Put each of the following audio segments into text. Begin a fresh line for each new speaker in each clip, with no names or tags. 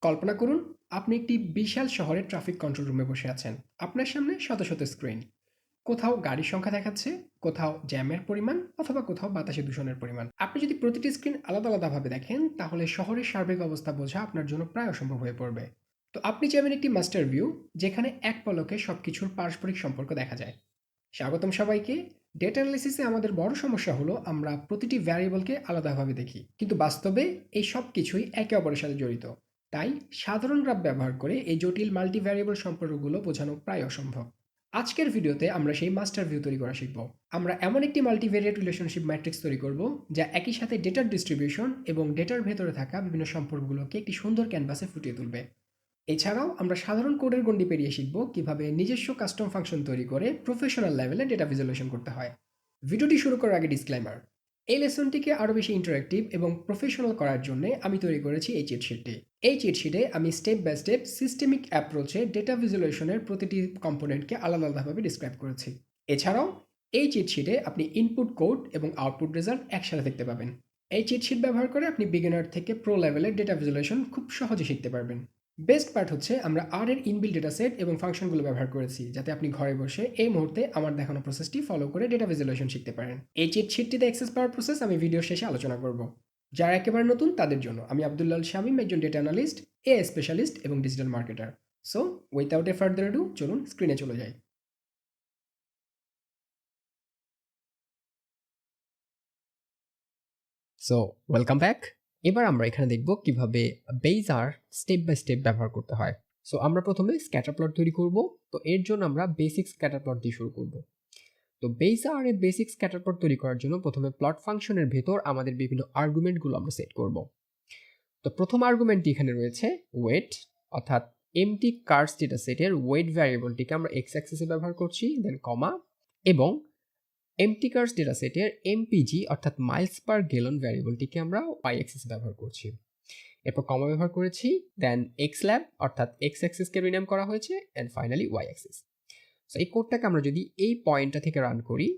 কল্পনা করুন আপনি একটি বিশাল শহরের ট্রাফিক কন্ট্রোল রুমে বসে আছেন। আপনার সামনে শত শত স্ক্রিন। কোথাও গাড়ির সংখ্যা দেখাচ্ছে, কোথাও জ্যামের পরিমাণ, অথবা কোথাও বাতাসে দূষণের পরিমাণ। আপনি যদি প্রতিটি স্ক্রিন আলাদা আলাদাভাবে দেখেন, তাহলে শহরের সার্বিক অবস্থা বোঝা আপনার জন্য প্রায় অসম্ভব হয়ে পড়বে। তো আপনি চাইবেন একটি মাস্টার ভিউ, যেখানে এক পলকে সবকিছুর পারস্পরিক সম্পর্ক দেখা যায়। স্বাগতম সবাইকে। ডেটা অ্যানালিসিসে আমাদের বড় সমস্যা হলো আমরা প্রতিটি ভ্যারিয়েবলকে আলাদাভাবে দেখি, কিন্তু বাস্তবে এই সব কিছুই একে অপরের সাথে জড়িত। তাই সাধারণ গ্রাফ ব্যবহার করে এই জটিল মাল্টি ভ্যারিয়েবল সম্পর্কগুলো বোঝানো প্রায় অসম্ভব। আজকের ভিডিওতে আমরা সেই মাস্টার ভিউ তৈরি করা শিখব। আমরা এমন একটি মাল্টিভেরিয়েট রিলেশনশিপ ম্যাট্রিক্স তৈরি করব, যা একই সাথে ডেটার ডিস্ট্রিবিউশন এবং ডেটার ভেতরে থাকা বিভিন্ন সম্পর্কগুলোকে একটি সুন্দর ক্যানভাসে ফুটিয়ে তুলবে। এছাড়াও আমরা সাধারণ কোডের গণ্ডি পেরিয়ে শিখব কিভাবে নিজস্ব কাস্টম ফাংশন তৈরি করে প্রফেশনাল লেভেলে ডেটা ভিজুয়ালাইজেশন করতে হয়। ভিডিওটি শুরু করার আগে ডিসক্লেমার। এই লেসনটিকে আরও বেশি ইন্টারেক্টিভ এবং প্রফেশনাল করার জন্য আমি তৈরি করেছি এই চিটশিটটি। এই চিটশিটে আমি স্টেপ বাই স্টেপ সিস্টেমিক অ্যাপ্রোচে ডেটা ভিজুয়ালাইজেশনের প্রতিটি কম্পোনেন্টকে আলাদা আলাদাভাবে ডিসক্রাইব করেছি। এছাড়াও এই চিটশিটে আপনি ইনপুট কোড এবং আউটপুট রেজাল্ট একসাথে দেখতে পাবেন। এই চিটশিট ব্যবহার করে আপনি বিগিনার থেকে প্রো লেভেলের ডেটা ভিজুয়ালাইজেশন খুব সহজে শিখতে পারবেন। বেস্ট পার্ট হচ্ছে আমরা আর এর ইনবিল্ট ডেটা সেট এবং ফাংশনগুলো ব্যবহার করেছি, যাতে আপনি ঘরে বসে এই মুহূর্তে আমার দেখানো প্রসেসটি ফলো করে ডেটা ভিজুয়ালাইজেশন শিখতে পারেন। এই চিট শিটটিতে অ্যাক্সেস পাওয়ার প্রসেস আমি ভিডিও শেষে আলোচনা করব। যারা একেবারে নতুন তাদের জন্য আমি আব্দুল্লাল শামীম, একজন ডেটা অ্যানালিস্ট, এআই স্পেশালিস্ট এবং digital marketer. So without A further do, চলুন স্ক্রিনে চলে যাই। So welcome back. এবার আমরা এখানে দেখব কিভাবে বেইজার স্টেপ বাই স্টেপ ব্যবহার করতে হয়। সো আমরা প্রথমে স্ক্যাটার প্লট তৈরি করব। তো এর জন্য আমরা বেসিক স্ক্যাটার প্লট দিয়ে শুরু করব। তো বেইজার এর বেসিক স্ক্যাটার প্লট তৈরি করার জন্য প্রথমে প্লট ফাংশনের ভেতর আমাদের বিভিন্ন আর্গুমেন্টগুলো আমরা সেট করব। তো প্রথম আর্গুমেন্টটি এখানে রয়েছে ওয়েট, অর্থাৎ এমটি কার্স ডেটা সেটের ওয়েট ভ্যারিয়েবলটিকে আমরা এক্স অ্যাক্সিসে ব্যবহার করছি, দেন কমা, এবং এমটি কার্স ডেটা সেটের এমপিজি অর্থাৎ মাইলস পার গ্যালন ভ্যারিয়েবলটিকে আমরা ওয়াই অ্যাক্সিসে ব্যবহার করছি। এরপর কমা ব্যবহার করেছি, দেন এক্স ল্যাব অর্থাৎ এক্স অ্যাক্সিসকে রিনেম করা হয়েছে, and finally Y axis. So এই কোডটাকে আমরা যদি এই পয়েন্টটা থেকে রান করি,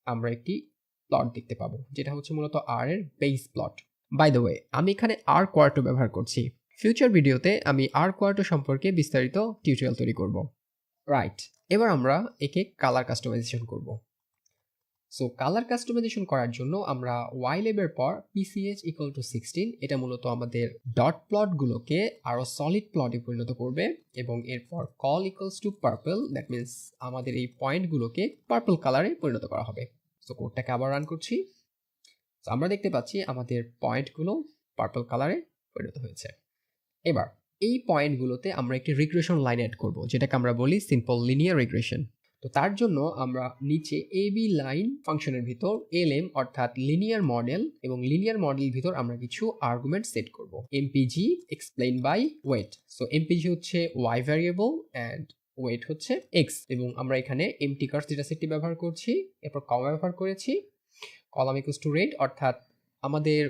আমরা একটি প্লট দেখতে পাবো, যেটা হচ্ছে মূলত আর এর base plot. By the way, আমি এখানে আর কোয়ার্টো ব্যবহার করছি। ফিউচার ভিডিওতে আমি আর কোয়ার্টো সম্পর্কে বিস্তারিত টিউটোরিয়াল তৈরি করব। রাইট, এবার আমরা একে কালার কাস্টমাইজেশন করব। সো কালার কাস্টমাইজেশন করার জন্য আমরা ওয়াই লেবের পর PCH ইকুয়াল টু 16, এটা মূলত আমাদের ডট প্লটগুলোকে আরও সলিড প্লটে পরিণত করবে, এবং এরপর call equals to purple, that means আমাদের এই পয়েন্টগুলোকে পার্পল কালারে পরিণত করা হবে। সো কোডটাকে আবার রান করছি। সো আমরা দেখতে পাচ্ছি আমাদের পয়েন্টগুলো পার্পল কালারে পরিণত হয়েছে। এবার এই পয়েন্টগুলোতে আমরা একটি রিগ্রেশন লাইন অ্যাড করব, যেটাকে আমরা বলি সিম্পল লিনিয়ার রিগ্রেশন। তো তার জন্য আমরা নিচে এবি লাইন ফাংশনের ভিতর এলএম অর্থাৎ লিনিয়ার মডেল, এবং লিনিয়ার মডেল ভিতর আমরা কিছু আর্গুমেন্ট সেট করব। MPG explain by weight. So MPG হচ্ছে ওয়াই ভ্যারিয়েবল অ্যান্ড ওয়েট হচ্ছে এক্স, এবং আমরা এখানে এমটি কার্স ডেটা সেটটি ব্যবহার করছি। এরপর কমা ব্যবহার করেছি, কলাম ইকুয়ালস টু রেড, অর্থাৎ আমাদের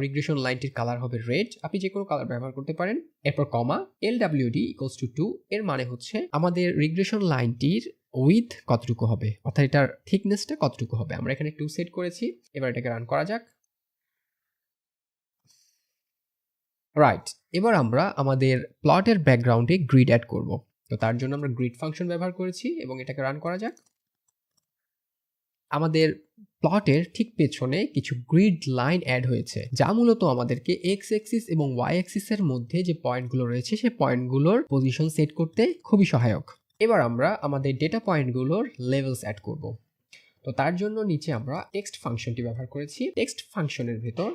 রিগ্রেশন লাইনটির কালার হবে রেড, আপনি যে কোনো কালার ব্যবহার করতে পারেন। এরপর কমা LWD ইকুয়ালস টু 2, এর মানে হচ্ছে আমাদের রিগ্রেশন লাইনটির উইথ কতটুকু হবে, অর্থাৎ এটার থিকনেসটা কতটুকু হবে। আমরা এখানে 2 সেট করেছি। এবার এটাকে রান করা যাক। রাইট, এবার আমরা আমাদের প্লটের ব্যাকগ্রাউন্ডে গ্রিড অ্যাড করব। তো তার জন্য আমরা গ্রিড ফাংশন ব্যবহার করেছি, এবং এটাকে রান করা যাক। আমাদের প্লটের ঠিক পেছনে কিছু গ্রিড লাইন অ্যাড হয়েছে, যা মূলত আমাদেরকে এক্স অ্যাক্সিস এবং ওয়াই অ্যাক্সিসের মধ্যে যে পয়েন্টগুলো রয়েছে সেই পয়েন্টগুলোর পজিশন সেট করতে খুবই সহায়ক। এবার আমরা আমাদের ডেটা পয়েন্টগুলোর লেভেলস অ্যাড করব। তো তার জন্য নিচে আমরা টেক্সট ফাংশনটি ব্যবহার করেছি। টেক্সট ফাংশনের ভেতর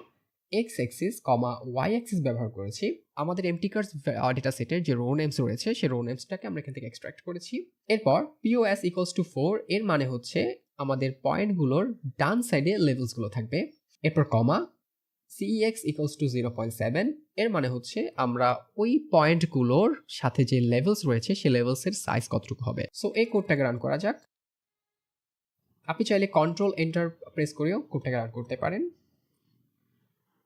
এক্স অ্যাক্সিস কমা ওয়াই অ্যাক্সিস ব্যবহার করেছি। আমাদের এমটি কার্স ডেটা সেটের যে রো নেমস রয়েছে সেই রো নেমসটাকে আমরা এখান থেকে এক্সট্রাক্ট করেছি। এরপর POS ইকুয়ালস টু 4, এর মানে হচ্ছে আমাদের পয়েন্টগুলোর ডান সাইডে লেভেলসগুলো থাকবে। এরপর কমা CEX ইকুয়ালস টু 0.7, এর মানে হচ্ছে আমরা ওই পয়েন্টগুলোর সাথে যে লেভেলস রয়েছে সেই লেভেলসের সাইজ কতটুকু হবে। সো এই কোডটাকে রান করা যাক। আপনি চাইলে কন্ট্রোল এন্টার প্রেস করেও কোডটাকে রান করতে পারেন।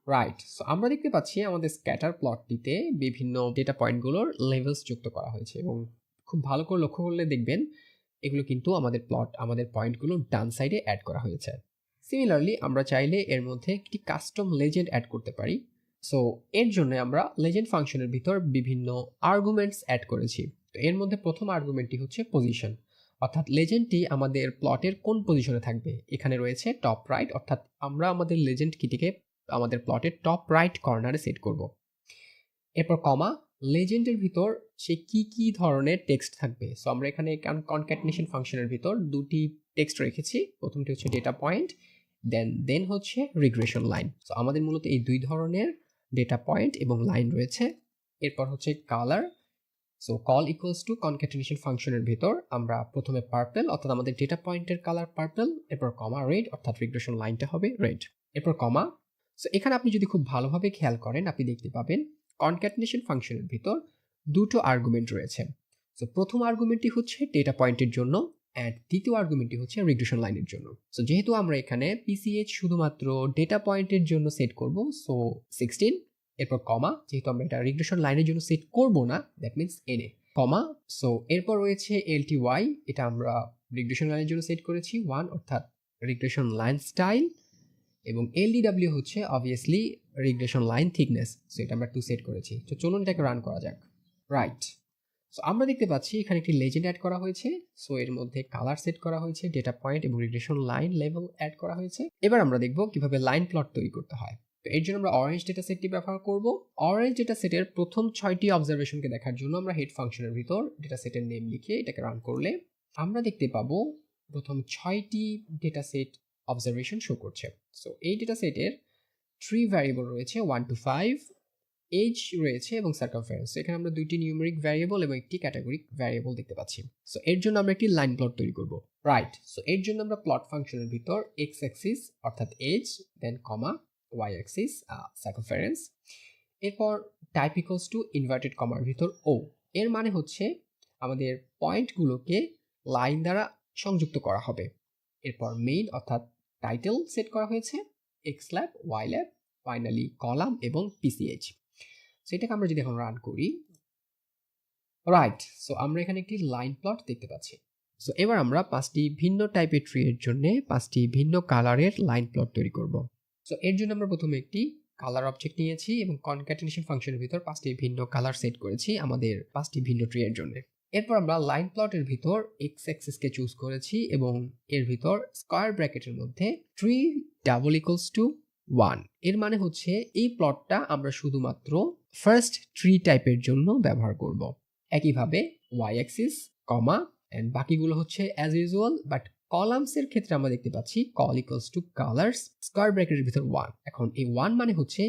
রাইট, সো আমরা দেখতে পাচ্ছি আমাদের স্ক্যাটার প্লটটিতে বিভিন্ন ডেটা পয়েন্টগুলোর লেভেলস যুক্ত করা হয়েছে, এবং খুব ভালো করে লক্ষ্য করলে দেখবেন এগুলো কিন্তু আমাদের পয়েন্টগুলো ডান সাইডে অ্যাড করা হয়েছে। সিমিলারলি আমরা চাইলে এর মধ্যে একটি কাস্টম লেজেন্ড অ্যাড করতে পারি। সো এর জন্য আমরা লেজেন্ড ফাংশনের ভিতর বিভিন্ন আর্গুমেন্টস অ্যাড করেছি। তো এর মধ্যে প্রথম আর্গুমেন্টটি হচ্ছে পজিশন, অর্থাৎ লেজেন্ডটি আমাদের প্লটের কোন পজিশনে থাকবে। এখানে রয়েছে টপ রাইট, অর্থাৎ আমরা আমাদের লেজেন্ড কিটিকে আমাদের প্লটের টপ রাইট কর্নারে সেট করব। এরপর কমা, লেজেন্ডের ভিতর সে কি ধরনের টেক্সট থাকবে। সো আমরা এখানে কনক্যাটনেশন ফাংশনের ভিতর দুটি টেক্সট রেখেছি। প্রথমটি হচ্ছে ডেটা পয়েন্ট, দেন হচ্ছে রিগ্রেশন লাইন। সো আমাদের মূলত এই দুই ধরনের ডেটা পয়েন্ট এবং লাইন রয়েছে। এরপর হচ্ছে colour. So call equals to concatenation ফাংশনের ভিতর আমরা প্রথমে পার্পল, অর্থাৎ আমাদের ডেটা পয়েন্টের কালার পার্পল, এরপর কমা রেড, অর্থাৎ রিগ্রেশন লাইনটা হবে রেড, এরপর কমা। সো এখানে আপনি যদি খুব ভালোভাবে খেয়াল করেন আপনি দেখতে পাবেন কনক্যাটেনেশন ফাংশনের ভিতর দুটো আর্গুমেন্ট রয়েছে। সো প্রথম আর্গুমেন্টটি হচ্ছে ডেটা পয়েন্টের জন্য অ্যান্ড দ্বিতীয় আর্গুমেন্টটি হচ্ছে রিগ্রেশন লাইনের জন্য। সো যেহেতু আমরা এখানে পিসিএইচ শুধুমাত্র ডেটা পয়েন্টের জন্য সেট করব, সো 16, এরপর কমা, যেহেতু আমরা এটা রিগ্রেশন লাইনের জন্য সেট করব না, that means NA, comma. So এরপর রয়েছে এলটিওয়াই, এটা আমরা রিগ্রেশন লাইনের জন্য সেট করেছি 1, অর্থাৎ রিগ্রেশন লাইন স্টাইল, এবং এলডিডব্লিউ হচ্ছে obviously regression line thickness. So এটা আমরা 2 সেট করেছি। তো চলুন এটাকে রান করা যাক। রাইট, সো আমরা দেখতে পাচ্ছি এখানে একটি লেজেন্ড অ্যাড করা হয়েছে। সো এর মধ্যে কালার সেট করা হয়েছে, ডেটা পয়েন্ট এবং রিগ্রেশন লাইন লেভেল অ্যাড করা হয়েছে। এবার আমরা দেখব কিভাবে লাইন প্লট তৈরি করতে হয়। তো এর জন্য আমরা অরেঞ্জ ডেটা সেটটি ব্যবহার করব। অরেঞ্জ ডেটা সেটের প্রথম 6টি অবজারভেশনকে দেখার জন্য আমরা হেড ফাংশনের ভিতর ডেটা সেটের নেম লিখে এটাকে রান করলে আমরা দেখতে পাবো প্রথম 6টি ডেটা সেট অবজারভেশন শো করছে। সো এই ডেটা সেটের 3 ভ্যারিয়েবল রয়েছে 1 to 5, এজ রয়েছে এবং সার্কামফারেন্স। এখানে আমরা দুইটি নিউমেরিক ভ্যারিয়েবল এবং একটি ক্যাটাগরিক ভ্যারিয়েবল দেখতে পাচ্ছি। সো এর জন্য আমরা একটি লাইন প্লট তৈরি করব। রাইট, সো এর জন্য আমরা প্লট ফাংশনের ভিতর এক্স অ্যাক্সিস অর্থাৎ এজ, দেন কমা, ওয়াই অ্যাক্সিস সার্কামফারেন্স, এরপর টাইপ ইকুয়ালস টু ইনভার্টেড কমার ভিতর ও। এর মানে হচ্ছে আমাদের পয়েন্টগুলোকে লাইন দ্বারা সংযুক্ত করা হবে। এরপর মেইন অর্থাৎ টাইটেল সেট করা হয়েছে, X lab, Y lab, finally column এবং পিসিএইচ। সেটাকে আমরা যদি এখন রান করি, রাইট, সো আমরা এখানে একটি লাইন প্লট দেখতে পাচ্ছি। সো এবার আমরা 5টি ভিন্ন টাইপের ট্রি এর জন্য 5টি ভিন্ন কালারের লাইন প্লট তৈরি করব। সো এর জন্য আমরা প্রথমে একটি কালার অবজেক্ট নিয়েছি এবং কনক্যাটেনেশন ফাংশনের ভিতর 5টি ভিন্ন কালার সেট করেছি আমাদের 5টি ভিন্ন ট্রি এর জন্য। এরপর আমরা লাইন প্লটের ভিতর এক্স অ্যাক্সিসকে চুজ করেছি এবং এর ভিতর স্কয়ার ব্র্যাকেটের মধ্যে ট্রি ডাবল ইকুয়ালস টু 1। এর মানে হচ্ছে এই প্লটটা আমরা শুধুমাত্র ফার্স্ট ট্রি টাইপের জন্য ব্যবহার করব। একইভাবে ওয়াই অ্যাক্সিস, কমা, এন্ড বাকিগুলো হচ্ছে অ্যাজ ইউজুয়াল, বাট কলামস এর ক্ষেত্রে আমরা দেখতে পাচ্ছি call equals to colours square ব্র্যাকেটের ভিতর 1। এখন এই 1 মানে হচ্ছে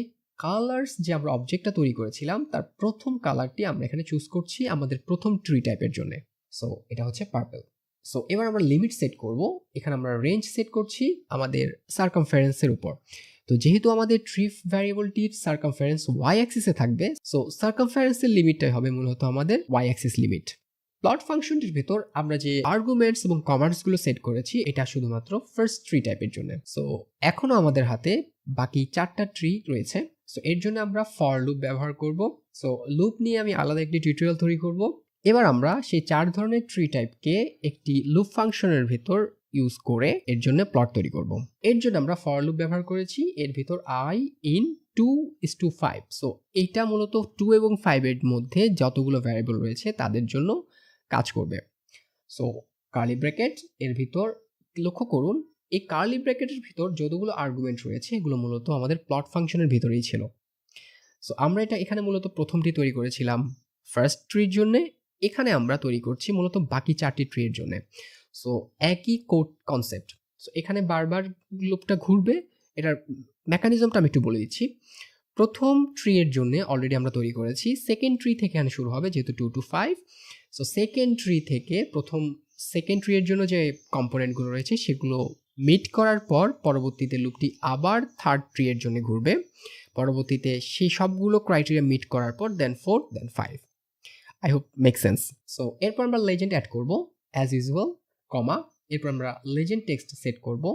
কালার্স যে আমরা অবজেক্টটা তৈরি করেছিলাম তার প্রথম কালারটি আমরা এখানে চুজ করছি আমাদের প্রথম ট্রি টাইপের জন্য। সো এটা হচ্ছে পার্পল। সো এবার আমরা লিমিট সেট করব। এখানে আমরা রেঞ্জ সেট করছি আমাদের সার্কামফারেন্সের উপর। তো যেহেতু আমাদের ট্রি ভ্যারিয়েবলটির সার্কামফারেন্স ওয়াই অ্যাক্সিসে থাকবে, সো সার্কামফারেন্সের লিমিটটাই হবে মূলত আমাদের ওয়াই অ্যাক্সিস লিমিট। প্লট ফাংশনটির ভেতর আমরা যে আর্গুমেন্টস এবং কমান্ডসগুলো সেট করেছি এটা শুধুমাত্র ফার্স্ট ট্রি টাইপের জন্য। সো এখনো আমাদের হাতে বাকি 4টা ট্রি রয়েছে। সো এর জন্য আমরা ফর লুপ ব্যবহার করব। সো লুপ নিয়ে আমি আলাদা একটি টিউটোরিয়াল তৈরি করব। এবার আমরা সেই 4 ধরনের ট্রি টাইপকে একটি লুপ ফাংশনের ভিতর ইউজ করে এর জন্য প্লট তৈরি করব। এর জন্য আমরা ফর লুপ ব্যবহার করেছি, এর ভিতর i in 2:5। সো এটা মূলত 2 এবং 5 এর মধ্যে যতগুলো ভ্যারিয়েবল রয়েছে তাদের জন্য কাজ করবে। সো কার্লি ব্র্যাকেট এর ভিতর লক্ষ্য করুন, এই কার্লি ব্র্যাকেটের ভিতর যতগুলো আর্গুমেন্ট রয়েছে এগুলো মূলত আমাদের প্লট ফাংশনের ভিতরেই ছিল। সো আমরা এটা এখানে মূলত প্রথমটি তৈরি করেছিলাম ফার্স্ট ট্রির জন্য, এখানে আমরা তৈরি করছি মূলত বাকি 4টি ট্রির জন্য। সো একই কোড কনসেপ্ট। সো এখানে বারবার লুপটা ঘুরবে, এটার মেকানিজমটা আমি একটু বলে দিচ্ছি। প্রথম ট্রি এর জন্য অলরেডি আমরা তৈরি করেছি, সেকেন্ড ট্রি থেকে এখানে শুরু হবে যেহেতু 2 to 5। সো সেকেন্ড ট্রি থেকে সেকেন্ড ট্রি এর জন্য যে কম্পোনেন্টগুলো রয়েছে সেগুলো মিট করার পর পরবর্তীতে লুপটি আবার থার্ড ট্রি এর জন্য ঘুরবে, পরবর্তীতে সেই সবগুলো ক্রাইটেরিয়া মিট করার পর দেন 4 দেন 5। I hope make sense. So এরপর আমরা লেজেন্ড অ্যাড করব অ্যাজ ইউজুয়াল, কমা, এরপর আমরা লেজেন্ড টেক্সট সেট করব।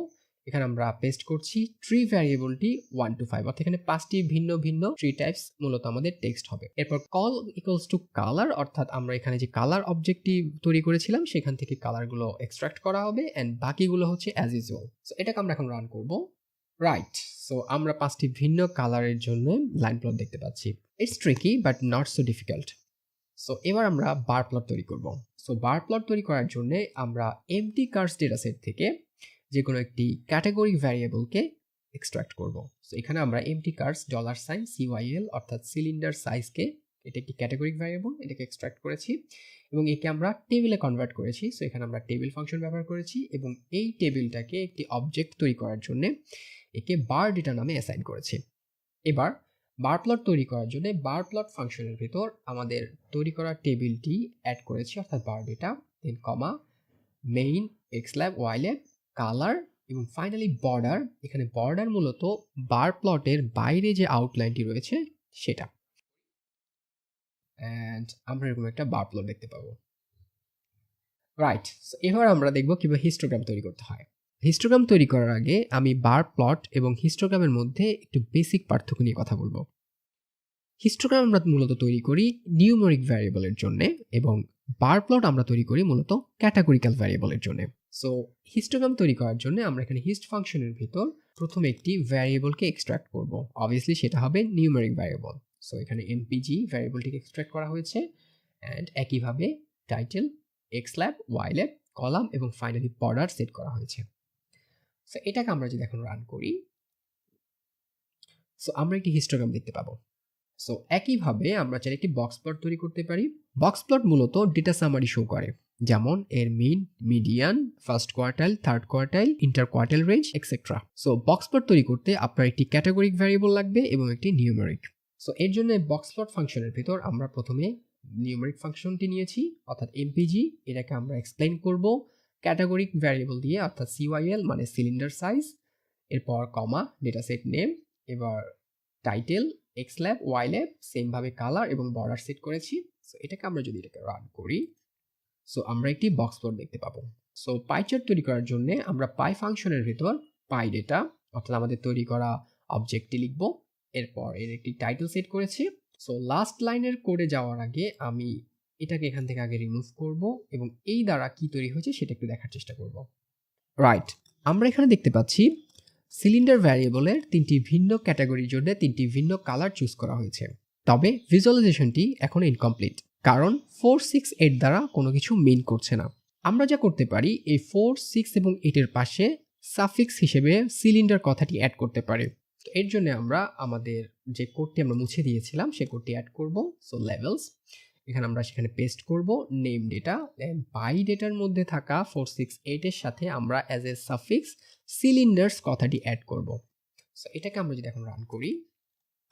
এখানে আমরা পেস্ট করছি ট্রি ভ্যারিয়েবলটি 1 to 5, অর্থাৎ এখানে 5টি ভিন্ন ভিন্ন ট্রি টাইপস মূলত আমাদের টেক্সট হবে। এরপর কল ইকুয়ালস টু কালার, অর্থাৎ আমরা এখানে যে কালার অবজেক্টটি তৈরি করেছিলাম সেখান থেকে কালারগুলো এক্সট্রাক্ট করা হবে এন্ড বাকিগুলো হচ্ছে অ্যাজ ইউজুয়াল। সো এটাকে আমরা এখন রান করব। রাইট। সো আমরা ৫ টি ভিন্ন কালারের জন্য লাইন প্লট দেখতে পাচ্ছি। It's tricky but not so difficult. So এবার আমরা বার প্লট তৈরি করব। সো বার প্লট তৈরি করার জন্য আমরা এমটি কার্স ডেটা সেট থেকে যে কোনো একটি ক্যাটাগরি ভ্যারিয়েবলকে এক্সট্রাক্ট করব। সো এখানে আমরা এমটি কার্স $CYL অর্থাৎ সিলিন্ডার সাইজকে, এটা একটি ক্যাটাগরিক ভ্যারিয়েবল, এটাকে এক্সট্রাক্ট করেছি এবং একে আমরা টেবিলে কনভার্ট করেছি। সো এখানে আমরা টেবিল ফাংশন ব্যবহার করেছি এবং এই টেবিলটাকে একটি অবজেক্ট তৈরি করার জন্য একে বার ডেটা নামে অ্যাসাইন করেছি। এবার বার প্লট তৈরি করার জন্য বার প্লট ফাংশনের ভিতর আমাদের তৈরি করা টেবিলটি অ্যাড করেছি, অর্থাৎ বার ডেটা, দেন কমা, মেইন, এক্সল্যাব, ওয়াইল্যাব, কালার এবং ফাইনালি বর্ডার। এখানে বর্ডার মূলত বার প্লটের বাইরে যে আউটলাইনটি রয়েছে সেটা। অ্যান্ড আমরা এরকম একটা বার প্লট দেখতে পাবো। রাইট। সো এবার আমরা দেখব কিভাবে হিস্টোগ্রাম তৈরি করতে হয়। হিস্টোগ্রাম তৈরি করার আগে আমি বার প্লট এবং হিস্টোগ্রামের মধ্যে একটু বেসিক পার্থক্য নিয়ে কথা বলবো। হিস্টোগ্রাম আমরা মূলত তৈরি করি নিউমেরিক ভ্যারিয়েবলের জন্য এবং বার প্লট আমরা তৈরি করি মূলত ক্যাটাগরিক্যাল ভ্যারিয়েবলের জন্য। সো হিস্টোগ্রাম তৈরি করার জন্য আমরা এখানে হিস্ট ফাংশনের ভিতর প্রথমে একটি ভ্যারিয়েবলকে এক্সট্রাক্ট করব। অবভিয়াসলি সেটা হবে নিউমেরিক ভ্যারিয়েবল। সো এখানে এমপিজি ভ্যারিয়েবলটিকে এক্সট্রাক্ট করা হয়েছে অ্যান্ড একইভাবে টাইটেল, এক্সল্যাব, ওয়াইল্যাব, কলাম এবং ফাইনালি বর্ডার সেট করা হয়েছে। সো এটাকে আমরা যদি এখন রান করি, সো আমরা একটি হিস্টোগ্রাম দেখতে পাবো। সো একইভাবে আমরা চাইলে একটি বক্স প্লট তৈরি করতে পারি। বক্স প্লট মূলত ডেটা সামারি শো করে, যেমন এর mean, median, first quartile, third quartile, inter quartile range etcetera. So box plot তৈরি করতে আপনার একটি ক্যাটাগরিক ভ্যারিয়েবল লাগবে এবং একটি নিউমেরিক। সো এর জন্য বক্স প্লট ফাংশনের ভিতর আমরা প্রথমে নিউমেরিক ফাংশনটি নিয়েছি, অর্থাৎ এমপিজি। এটাকে আমরা এক্সপ্লেইন করব ক্যাটাগরিক ভ্যারিয়েবল দিয়ে, অর্থাৎ সিওয়াইএল মানে সিলিন্ডার সাইজ, এরপর কমা, ডেটা সেট নেম, এবার টাইটেল, এক্সল্যাব, ওয়াইল্যাব, সেম ভাবে কালার এবং বর্ডার সেট করেছি। সো এটাকে আমরা যদি এটাকে রান করি, সো আমরা একটি বক্স প্লট দেখতে পাবো। সো পাই চার্ট তৈরি করার জন্য আমরা পাই ফাংশনের ভিতর পাই ডেটা, অর্থাৎ আমাদের তৈরি করা অবজেক্টটি লিখব, এরপর এর একটি টাইটেল সেট করেছি। সো লাস্ট লাইনের কোডে যাওয়ার আগে আমি এটাকে এখান থেকে আগে রিমুভ করব এবং এই দ্বারা কি তৈরি হয়েছে সেটা একটু দেখার চেষ্টা করব। রাইট, আমরা এখানে দেখতে পাচ্ছি সিলিন্ডার ভ্যারিয়েবলের 3টি ভিন্ন ক্যাটাগরির জন্য 3টি ভিন্ন কালার চুজ করা হয়েছে। তবে ভিজুয়ালাইজেশনটি এখনো ইনকমপ্লিট, কারণ 4, 6, 8 দ্বারা কোনো কিছু মিন করছে না। আমরা যা করতে পারি, এই 4, 6 এবং 8 এর পাশে সাফিক্স হিসেবে সিলিন্ডার কথাটি অ্যাড করতে পারি। তো এর জন্য আমরা আমাদের যে কোডটি আমরা মুছে দিয়েছিলাম সেই কোডটি অ্যাড করব। সো লেভেলস, এখানে আমরা সেখানে পেস্ট করব নেম ডেটা, দেন পাই ডেটার মধ্যে থাকা 4, 6, 8 এর সাথে আমরা অ্যাজ এ সাফিক্স সিলিন্ডার্স কথাটি অ্যাড করব। সো এটাকে আমরা যদি এখন রান করি,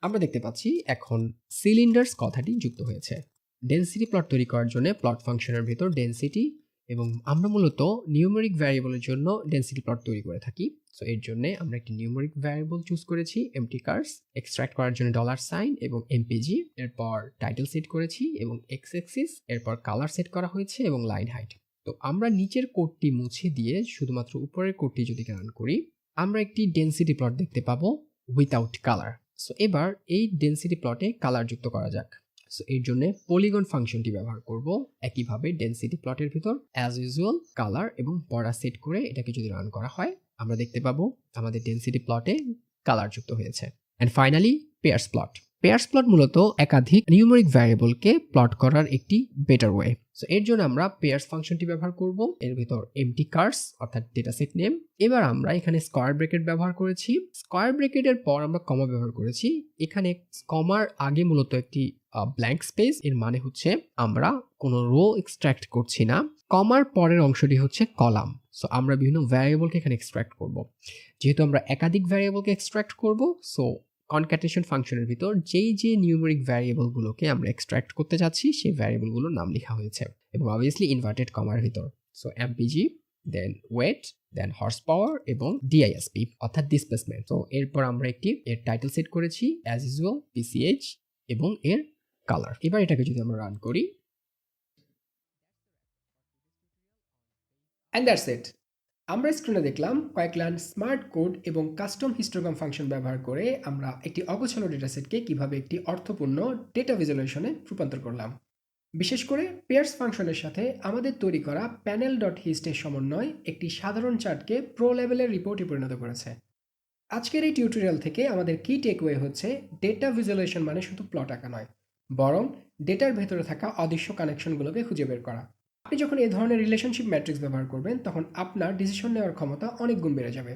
আমরা দেখতে পাচ্ছি এখন সিলিন্ডার্স কথাটি যুক্ত হয়েছে। ডেনসিটি প্লট তৈরি করার জন্য প্লট ফাংশনের ভিতর ডেনসিটি, এবং আমরা মূলত নিউমেরিক ভ্যারিয়েবলের জন্য ডেনসিটি প্লট তৈরি করে থাকি। সো এর জন্য আমরা একটি নিউমেরিক ভ্যারিয়েবল চুজ করেছি এমটি কার্স, এক্সট্রাক্ট করার জন্য $সাইন এবং এমপিজি, এরপর টাইটেল সেট করেছি এবং এক্স অ্যাক্সিস, এরপর কালার সেট করা হয়েছে এবং লাইন হাইট। তো আমরা নিচের কোডটি মুছে দিয়ে শুধুমাত্র উপরের কোডটি যদি রান করি, আমরা একটি ডেনসিটি প্লট দেখতে পাবো উইথাউট কালার। সো এবার এই ডেনসিটি প্লটে কালার যুক্ত করা যাক। সো এর জন্য পলিগন ফাংশনটি ব্যবহার করব। একইভাবে ডেনসিটি প্লটের ভিতর অ্যাজ ইউজুয়াল কালার এবং বর্ডার সেট করে এটাকে যদি রান করা হয়, আমরা দেখতে পাবো আমাদের ডেনসিটি প্লটে কালার যুক্ত হয়েছে। And finally pairs plot. Pairs plot মূলত একাধিক নিউমেরিক ভ্যারিয়েবলকে প্লট করার একটি বেটার ওয়ে। সো এর জন্য আমরা পেয়ার্স ফাংশনটি ব্যবহার করব, এর ভিতর এমটি কার্স অর্থাৎ ডেটা সেট নেম। এবার আমরা এখানে স্কয়ার ব্র্যাকেট ব্যবহার করেছি, স্কয়ার ব্র্যাকেটের পর আমরা কমা ব্যবহার করেছি। এখানে কমার আগে মূলত একটি ব্ল্যাঙ্ক স্পেস, এর মানে হচ্ছে আমরা কোনো রো এক্সট্রাক্ট করছি না। কমার পরের অংশটি হচ্ছে কলাম। সো আমরা বিভিন্ন ভ্যারিয়েবলকে এখানে এক্সট্রাক্ট করব। যেহেতু আমরা একাধিক ভ্যারিয়েবলকে এক্সট্রাক্ট করব, সো কনক্যাটেশন ফাংশনের ভিতর যে নিউমেরিক ভ্যারিয়েবলগুলোকে আমরা এক্সট্রাক্ট করতে যাচ্ছি সেই ভ্যারিয়েবলগুলোর নাম লেখা হয়েছে এবং অবভিয়াসলি ইনভার্টেড কমার ভিতর। সো এমপিজি, দেন ওয়েট, দেন হর্স পাওয়ার এবং ডিআইএসপি অর্থাৎ ডিসপ্লেসমেন্ট। তো এরপর আমরা একটি এর টাইটেল সেট করেছি অ্যাজ ইউজুয়াল পিসিএইচ এবং এর কালার। এবার এটাকে যদি আমরা রান করি, অ্যান্ড দ্যাটস ইট। আমরা স্ক্রিনে দেখলাম কয়েক লাইন স্মার্ট কোড এবং কাস্টম হিস্টোগ্রাম ফাংশন ব্যবহার করে আমরা একটি অগোছালো ডেটাসেটকে কিভাবে একটি অর্থপূর্ণ ডেটা ভিজুয়ালাইজেশনে রূপান্তর করলাম। বিশেষ করে পেয়ার্স ফাংশনের সাথে আমাদের তৈরি করা প্যানেল ডট হিস্টের সমন্বয় একটি সাধারণ চার্টকে প্রো লেভেলের রিপোর্টে পরিণত করেছে। আজকের এই টিউটোরিয়াল থেকে আমাদের কি টেকওয়ে হচ্ছে, ডেটা ভিজুয়ালাইজেশন মানে শুধু প্লট আঁকা নয়, বরং ডেটার ভেতরে থাকা অদৃশ্য কানেকশনগুলোকে খুঁজে বের করা। আপনি যখন এই ধরনের রিলেশনশিপ ম্যাট্রিক্স ব্যবহার করবেন, তখন আপনার ডিসিশন নেওয়ার ক্ষমতা অনেক গুণ বেড়ে যাবে।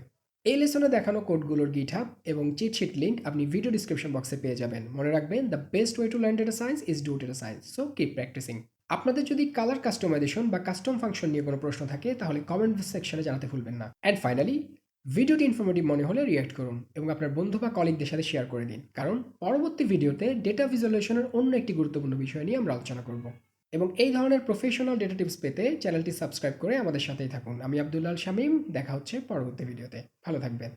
এই লেসনে দেখানো কোডগুলোর গিটহাব এবং চিট শিট লিঙ্ক আপনি ভিডিও ডিসক্রিপশন বক্সে পেয়ে যাবেন। মনে রাখবেন, the best way to learn data science is do data science, so keep practicing. আপনাদের যদি কালার কাস্টমাইজেশন বা কাস্টম ফাংশন নিয়ে কোনো প্রশ্ন থাকে, তাহলে কমেন্ট সেকশনে জানাতে ভুলবেন না। অ্যান্ড ফাইনালি, ভিডিওটি ইনফরমেটিভ মনে হলে রিঅ্যাক্ট করুন এবং আপনার বন্ধু বা কলিগদের সাথে শেয়ার করে দিন, কারণ পরবর্তী ভিডিওতে ডেটা ভিজুয়ালাইজেশনের অন্য একটি গুরুত্বপূর্ণ বিষয় নিয়ে আমরা আলোচনা করব। এবং এই ধরনের প্রফেশনাল ডেটা টিপস পেতে চ্যানেলটি সাবস্ক্রাইব করে আমাদের সাথেই থাকুন। আমি আব্দুল্লাহ শামীম, দেখা হচ্ছে পরবর্তী ভিডিওতে। ভালো থাকবেন।